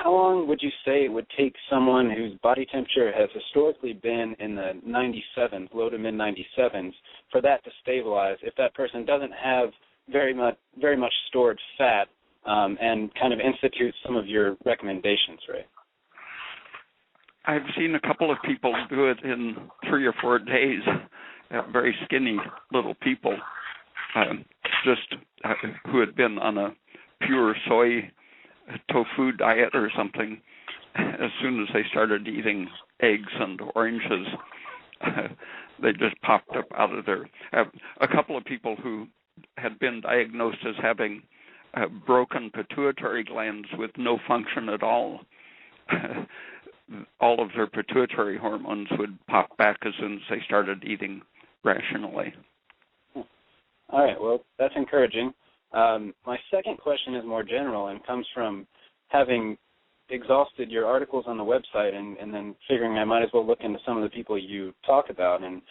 how long would you say it would take someone whose body temperature has historically been in the 97s, low to mid 97s, for that to stabilize if that person doesn't have very much stored fat, and kind of institute some of your recommendations, Ray? I've seen a couple of people do it in 3 or 4 days, very skinny little people, who had been on a pure soy tofu diet or something. As soon as they started eating eggs and oranges, they just popped up out of there. A couple of people who had been diagnosed as having broken pituitary glands with no function at all, all of their pituitary hormones would pop back as soon as they started eating rationally. All right, well, that's encouraging. My second question is more general and comes from having exhausted your articles on the website and then figuring I might as well look into some of the people you talk about, and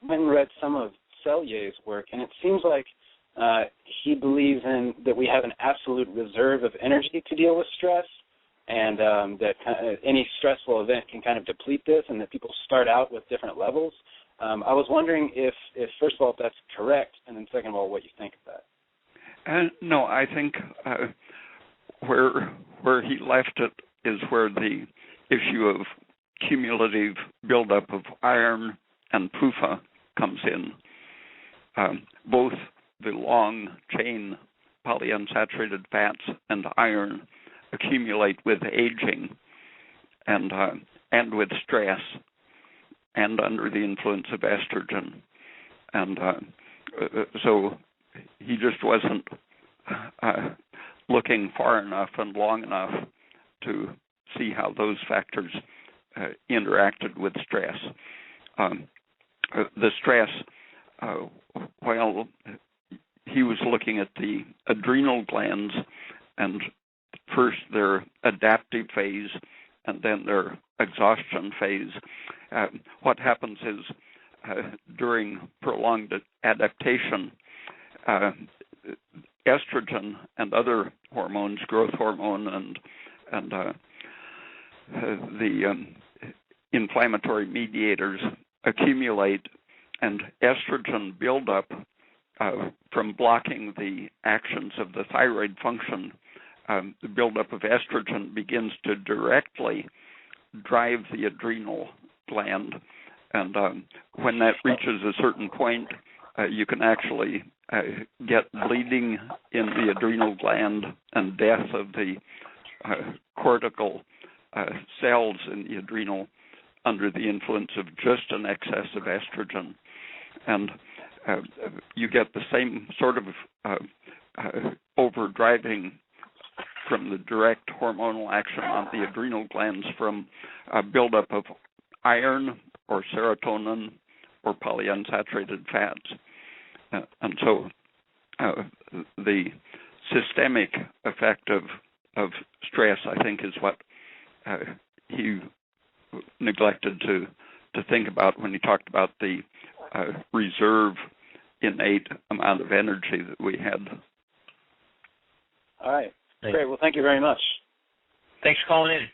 went and read some of Cellier's work, and it seems like he believes in that we have an absolute reserve of energy to deal with stress, and that any stressful event can kind of deplete this, and that people start out with different levels. I was wondering if first of all, if that's correct, and then second of all, what you think of that. No, I think where he left it is where the issue of cumulative buildup of iron and PUFA comes in. Both the long-chain polyunsaturated fats and iron accumulate with aging and with stress and under the influence of estrogen. And so he just wasn't looking far enough and long enough to see how those factors interacted with stress. The stress, while he was looking at the adrenal glands and first their adaptive phase and then their exhaustion phase, what happens is during prolonged adaptation, estrogen and other hormones, growth hormone and the inflammatory mediators accumulate, and estrogen buildup from blocking the actions of the thyroid function. The buildup of estrogen begins to directly drive the adrenal gland, and when that reaches a certain point, you can actually get bleeding in the adrenal gland and death of the cortical cells in the adrenal under the influence of just an excess of estrogen. And you get the same sort of overdriving from the direct hormonal action on the adrenal glands from a buildup of iron or serotonin or polyunsaturated fats. And so the systemic effect of stress, I think, is what he neglected to think about when he talked about the reserve innate amount of energy that we had. All right. Great. Well, thank you very much. Thanks for calling in.